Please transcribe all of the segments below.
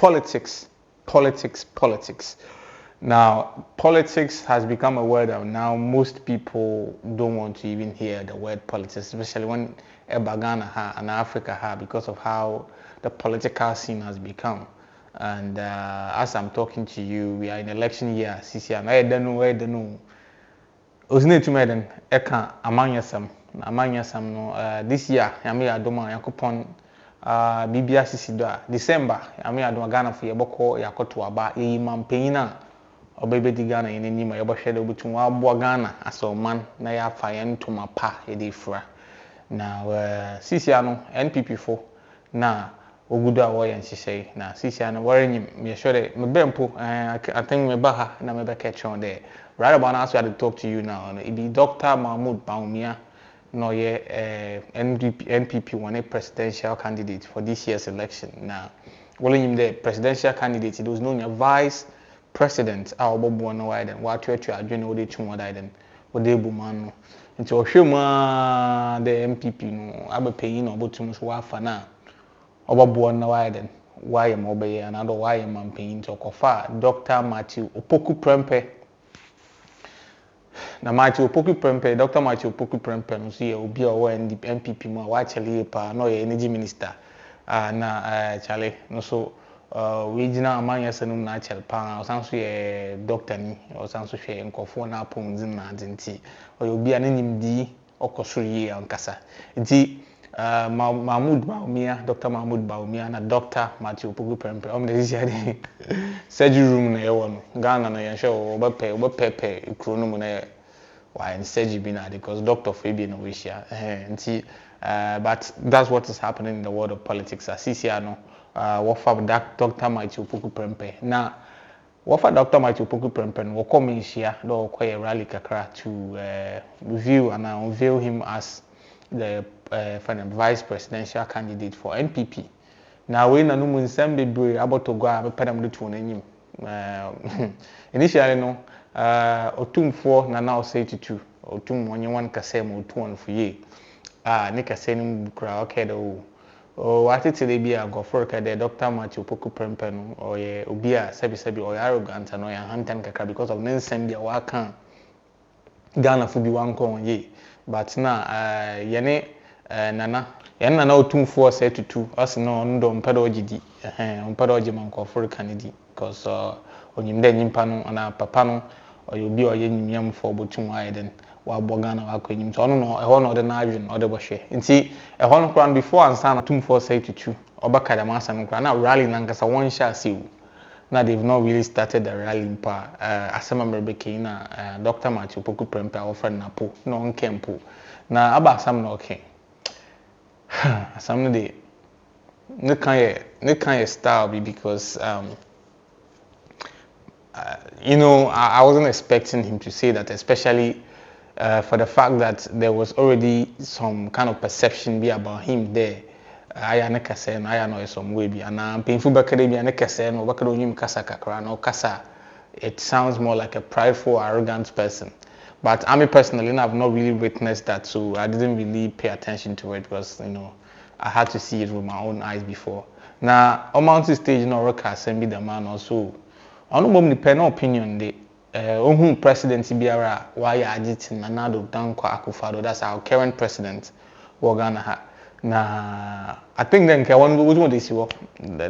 politics. Now, politics has become a word that now most people don't want to even hear the word politics, especially when Ghana and Africa because of how the political scene has become. And as I'm talking to you, we are in election year. CCR, I don't know. Osine to me then, Eka amanyasam no. This year, Yami Adoma Yakupon. Bibia sisi do December ame adoma Ghana fo yeboko yakoto aba yimam panyina obebe di Ghana yen nyima yebohwe de obutum abo Ghana asoman na ya fa yen toma pa yede fra na sisia no NPP fo na ogudu a wo yen hihye na sisia no warenyim me sure de me bempo I think me baha na me be catch on there right about now so I talk to you now it be Dr. Mahmoud Bawumia no NPP one a presidential candidate for this year's election. Now, calling him the presidential candidate, he was known as vice president. Our Bobo no widen. What you are doing all the two more widen. What they boom into Oshima the MPP no. I be paying no but too much wafa na. Our Bobo no widen. Why am obey another why am paying to Kofa Dr. Matthew Opoku Prempeh. Na Matthew Opoku Prempeh, Dr. Matthew Opoku Prempeh no so ye obi owo NPP mu a wa chale pa no ye energy minister na chale no so we gina amanya sanum na chale pa o san so ye doctor ni o san so hwe nkofo na apom din na dinti o ye obi ananimdi okosoro ye ankasa nti Mahmoud Bawumia, Dr. Mahmoud Bawumia na Dr. Matthew Opoku Prempeh om de sia surgery room na ye wo no Ghana na ye hwe obepepe ikro mu na why in surgery because doctor for be no wish ya but that's what is happening in the world of politics as CCR no what for Dr. Matthew Opoku Prempeh now what for Dr. Matthew Opoku Prempeh no come in here do quite a rally kakra to review and unveil him as the vice presidential candidate for NPP now we na no mun sem bebre about to go abepedam de to n'anyim initially no otumfo na now say to otum wonye wan kase ma otu for ye ne kase nim kura okay do o atitele bi a gofor ka de Dr. Matthew Opoku Prempeh no o ye obi a sebi o arrogant no ya hantan kakra because of nensem bia wa kan Ghana fo bi wan kon ye but na yene nana otumfo say to us no ndo mpado ogidi mpado ogi man gofor kanidi because onyimde nyimpa no ana papa no oyo bi oye nyimyam for botum widen wa Ghana wa kwanyim so no e ho no de na adwen o de bohwe nti e ho no kran before ansa na tum for say to obaka da masa no kran na rally na nkasa won sha sewu na they've not really started the rally pa asema merbeke na Dr. Matthew Opoku Prempeh our friend na po no nkempo na aba asam na okay asam no de ne kan ye style be because you know, I wasn't expecting him to say that, especially for the fact that there was already some kind of perception about him there. I know some way be and painful kasa. It sounds more like a prideful, arrogant person. But I personally I've not really witnessed that, so I didn't really pay attention to it because you know I had to see it with my own eyes before. Now on mountain stage, no rock be the man also. I don't know the opinion the president biara why agiting Nanado Danko Akufado, that's our current president Ghana. Nah, I think then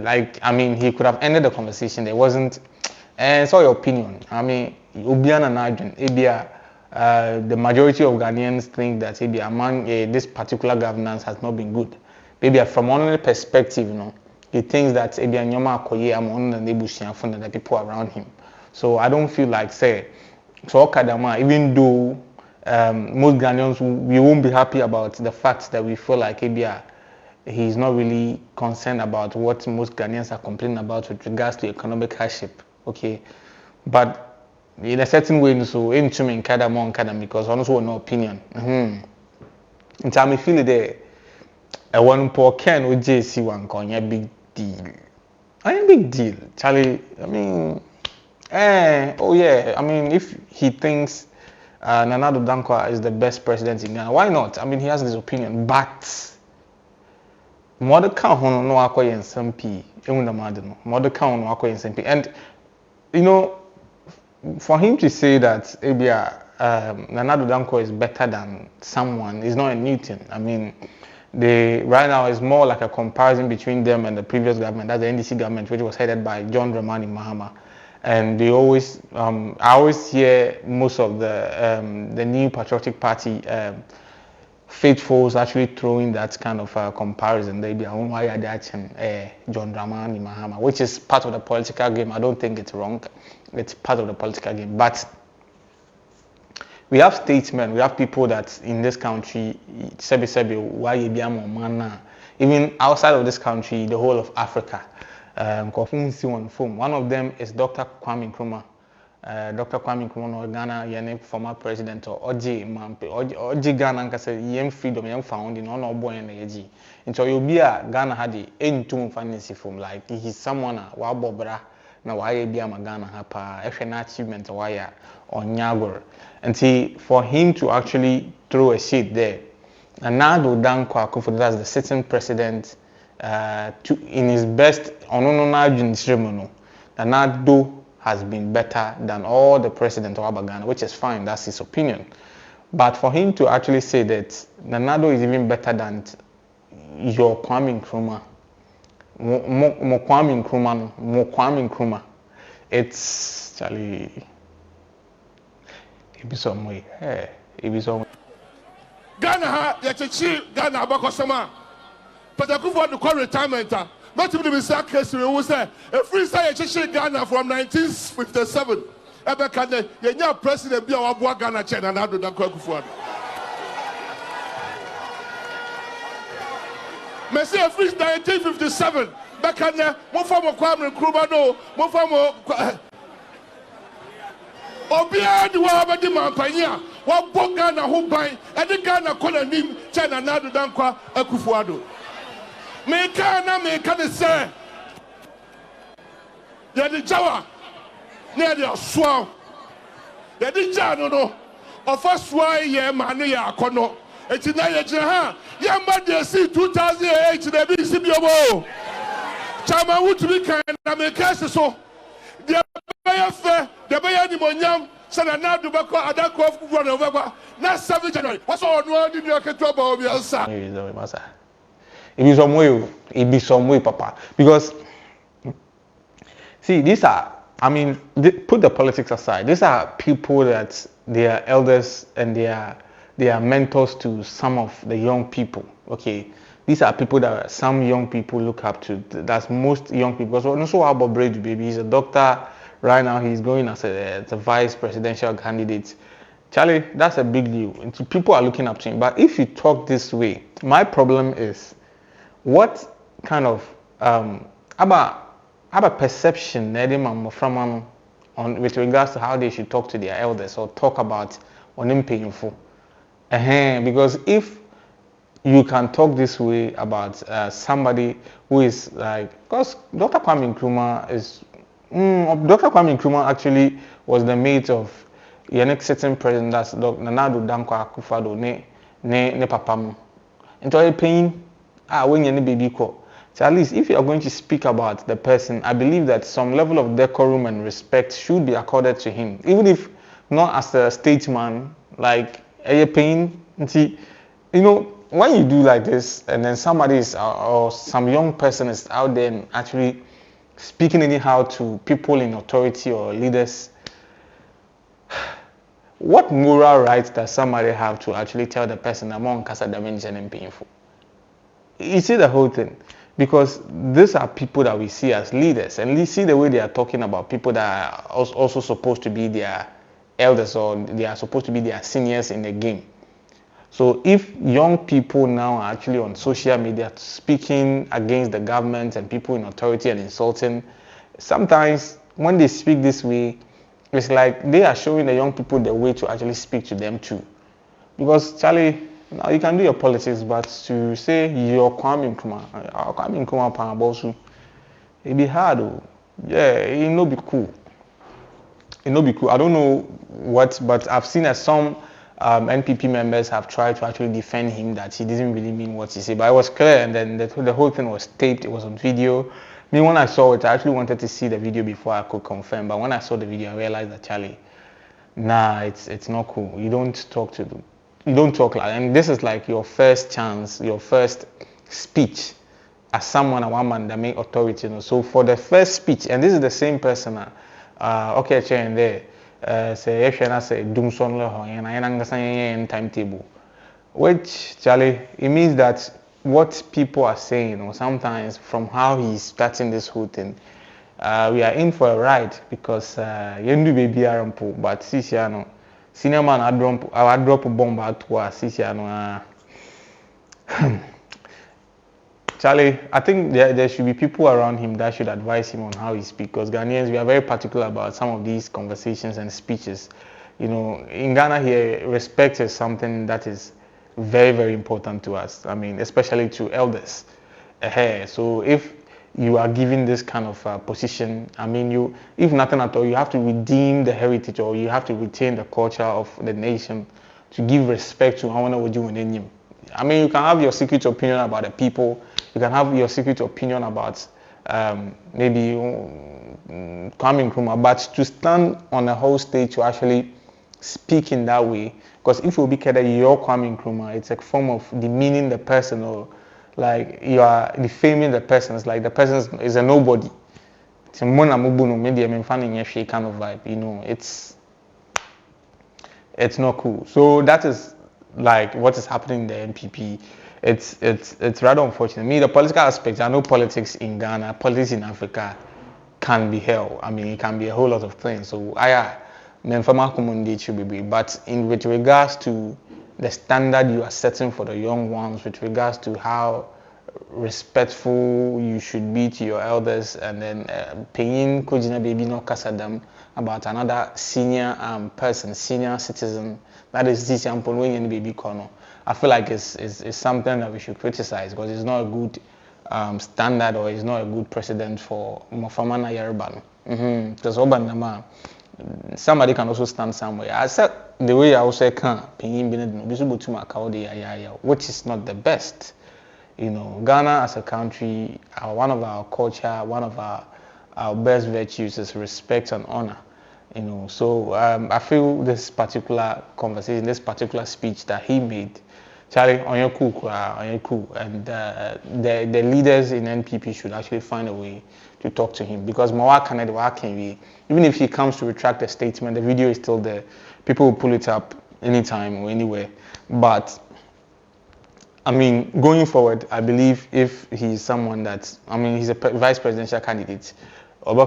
like I mean he could have ended the conversation. There wasn't so your opinion. I mean Ubiana Najun, the majority of Ghanaians think that among this particular governance has not been good. Maybe from one perspective, you know. He thinks that Nyoma Koye among the people around him. So I don't feel like say so Kadama, even though most Ghanaians we won't be happy about the fact that we feel like he's not really concerned about what most Ghanaians are complaining about with regards to economic hardship. Okay. But in a certain way so into me Kadama because honestly no opinion. In time I feel there one poor Ken with JC one konya big deal. I mean big deal. Charlie, I mean oh yeah, I mean if he thinks Nanado Dankwa is the best president in Ghana, why not? I mean he has his opinion, but Mother count on no akwa yen P. No. Mother count no akwa yen P. And you know, for him to say that Nana Addo Dankwa is better than someone is not a new thing. I mean, right now is more like a comparison between them and the previous government, that's the NDC government, which was headed by John Dramani Mahama. And they always, I always hear most of the new patriotic party faithfuls actually throwing that kind of comparison. They be John Dramani Mahama, which is part of the political game. I don't think it's wrong. It's part of the political game. But we have statesmen, we have people that in this country, even outside of this country, the whole of Africa. One of them is Dr. Kwame Nkrumah. Dr. Kwame Nkrumah, Ghana, former president, or Oji Mampe. Oji Ghana, yem freedom, yem found in honor boy and the and so you'll be a Ghana had the end to fancy from like he's someone, Wabobra, now why be a Ghana hapa, an achievement, why on Nyagor. And see, for him to actually throw a shade there, and Addo Dankwa Kofituber, that's the sitting president, in his best, Addo has been better than all the presidents of Ghana, which is fine, that's his opinion. But for him to actually say that Addo is even better than your Kwame Nkrumah, Kwame Nkrumah, it's Charlie. It be some way. It be some way. Ghana ha yachechi Ghana abakosoma. But I go for the call retirement. Not even the same case we say a free style yachechi Ghana from 1957. Ebe kane yenya president bi awabua Ghana chen na Addo Dankwa Akufo-Addo. Me say a free style 1957. Be kane mo fa mo Kwame Nkrumah no, mo fa mo Obia di wa ba di mampanya wa boga na ho ban e di Ghana kola nim China na Addo Dankwa Akufo-Addo me ka de say ya di jawa na di aswa ya di jano no ofa swa ye ma no ya akono eti na ye gina ha ya ma de see 2008 na bi si bi obo chama wutumi kan na me ka so the Baya ni Monyam, Sanana Dubako, Adako, Runova, not 7 January. What's all one in your control Bawumia, sir? It be some way, Papa. Because, see, these are, I mean, put the politics aside. These are people that they are elders and they are mentors to some of the young people. Okay. These are people that some young people look up to. That's most young people. So also about Brady, baby. He's a doctor right now. He's going as a vice presidential candidate. Charlie, that's a big deal. And people are looking up to him. But if you talk this way, my problem is, what kind of about perception on with regards to how they should talk to their elders or talk about on them painful. Because if you can talk this way about somebody who is like, because Dr. Kwame Nkrumah is, Dr. Kwame Nkrumah actually was the mate of your next sitting president, that's Dr. Addo Dankwa Akufo-Addo, ne papam. And so pain, when you're baby call. So at least if you are going to speak about the person, I believe that some level of decorum and respect should be accorded to him, even if not as a statesman, like a pain. See, you know, when you do like this, and then somebody is or some young person is out there and actually speaking anyhow to people in authority or leaders, what moral right does somebody have to actually tell the person among casa dimension and painful? You see the whole thing, because these are people that we see as leaders, and we see the way they are talking about people that are also supposed to be their elders or they are supposed to be their seniors in the game. So if young people now are actually on social media speaking against the government and people in authority and insulting, sometimes when they speak this way, it's like they are showing the young people the way to actually speak to them too. Because Charlie, now you can do your politics, but to say you're Kwame Nkrumah, it be hard. Yeah, it no be cool. I don't know what, but I've seen some NPP members have tried to actually defend him that he didn't really mean what he said. But it was clear, and then the whole thing was taped. It was on video. Me, when I saw it, I actually wanted to see the video before I could confirm. But when I saw the video, I realized that Charlie, nah, it's not cool. You don't talk like, and this is like your first chance, your first speech as someone, a woman that make authority. So for the first speech, and this is the same person, okay, chair there. Say if I say doom son leho and I understand timetable, which Charlie, it means that what people are saying, sometimes from how he's starting this whole thing, we are in for a ride because you baby arampo, but Sisiano, senior man I drop a bomb at Sisiano. Charlie, I think there should be people around him that should advise him on how he speaks, because Ghanaians, we are very particular about some of these conversations and speeches. In Ghana here, respect is something that is very, very important to us. I mean, especially to elders. So if you are given this kind of position, I mean, if nothing at all, you have to redeem the heritage, or you have to retain the culture of the nation to give respect to how would you in. I mean, you can have your secret opinion about the people. You can have your secret opinion about maybe Kwame Nkrumah, but to stand on a whole stage to actually speak in that way, because if you be that you're Kwame Nkrumah, it's a form of demeaning the person, or like you are defaming the person. It's like the person is a nobody. It's a kind of vibe, it's not cool. So that is like what is happening in the NPP. It's rather unfortunate. Me, the political aspect, I know politics in Ghana, politics in Africa can be hell. I mean, it can be a whole lot of things. So but with regards to the standard you are setting for the young ones, with regards to how respectful you should be to your elders, and then paying Kojina baby no kasadam about another senior person, senior citizen, that is this when baby corner. I feel like it's something that we should criticize, because it's not a good standard, or it's not a good precedent for Mofamana Yereban. Because somebody can also stand somewhere. I said the way I also can, which is not the best. Ghana as a country, one of our culture, one of our best virtues is respect and honor. So I feel this particular conversation, this particular speech that he made, Charlie, on your cool, and the leaders in NPP should actually find a way to talk to him, because even if he comes to retract the statement, the video is still there. People will pull it up anytime or anywhere. But I mean, going forward, I believe if he's someone that, I mean, he's a vice presidential candidate, a whole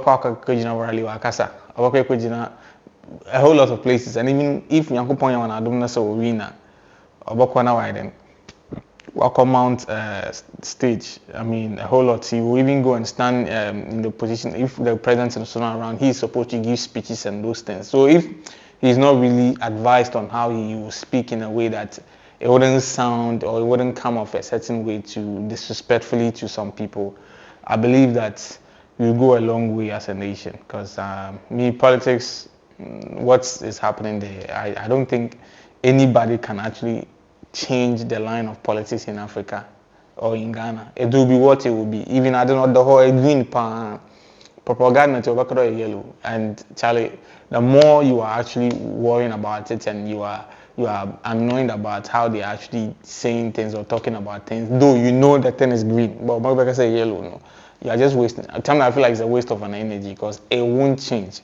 lot of places, and even if arena, Welcome Mount stage. I mean, a whole lot. He will even go and stand in the position, if the president is not around, he's supposed to give speeches and those things. So if he's not really advised on how he will speak in a way that it wouldn't sound, or it wouldn't come off a certain way to disrespectfully to some people, I believe that we'll go a long way as a nation. Because politics, what is happening there, I don't think anybody can actually change the line of politics in Africa or in Ghana. It will be what it will be. Even I don't know the whole green propaganda to yellow. And Charlie, the more you are actually worrying about it, and you are annoyed about how they are actually saying things or talking about things, though you know the thing is green, but maybe I say yellow, no, you are just wasting. At times I feel like it's a waste of an energy, because it won't change.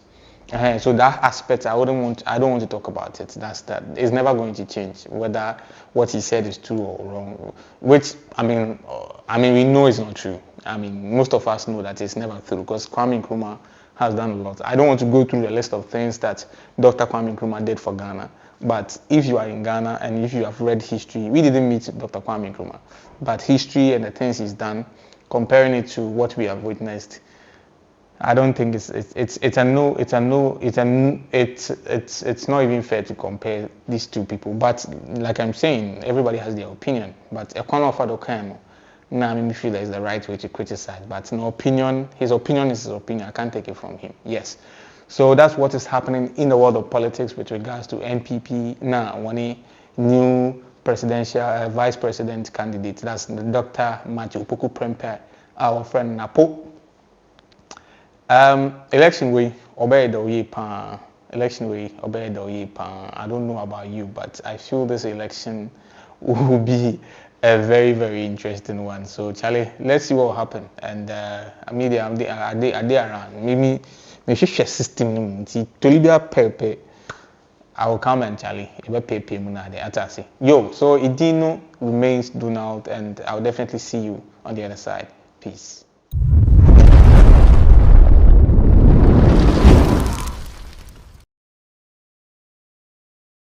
So that aspect, I don't want to talk about it. That it's never going to change, whether what he said is true or wrong. Which I mean, we know it's not true. I mean, most of us know that it's never true, because Kwame Nkrumah has done a lot. I don't want to go through the list of things that Dr. Kwame Nkrumah did for Ghana. But if you are in Ghana and if you have read history, we didn't meet Dr. Kwame Nkrumah, but history and the things he's done, comparing it to what we have witnessed, I don't think it's not even fair to compare these two people. But like I'm saying, everybody has their opinion. But a corner of Addo now I feel that is the right way to criticize. But no opinion, his opinion is his opinion. I can't take it from him. Yes. So that's what is happening in the world of politics with regards to NPP now. One new presidential vice president candidate. That's Dr. Matthew Prempeh, our friend Napo. Election way obey the way pan. Election way obey the way pan. I don't know about you, but I feel this election will be a very, very interesting one. So Charlie, let's see what will happen. And media are they around. Maybe share system to Libya Pepe. I will come and Charlie. Yo, so Idino remains do not, and I'll definitely see you on the other side. Peace.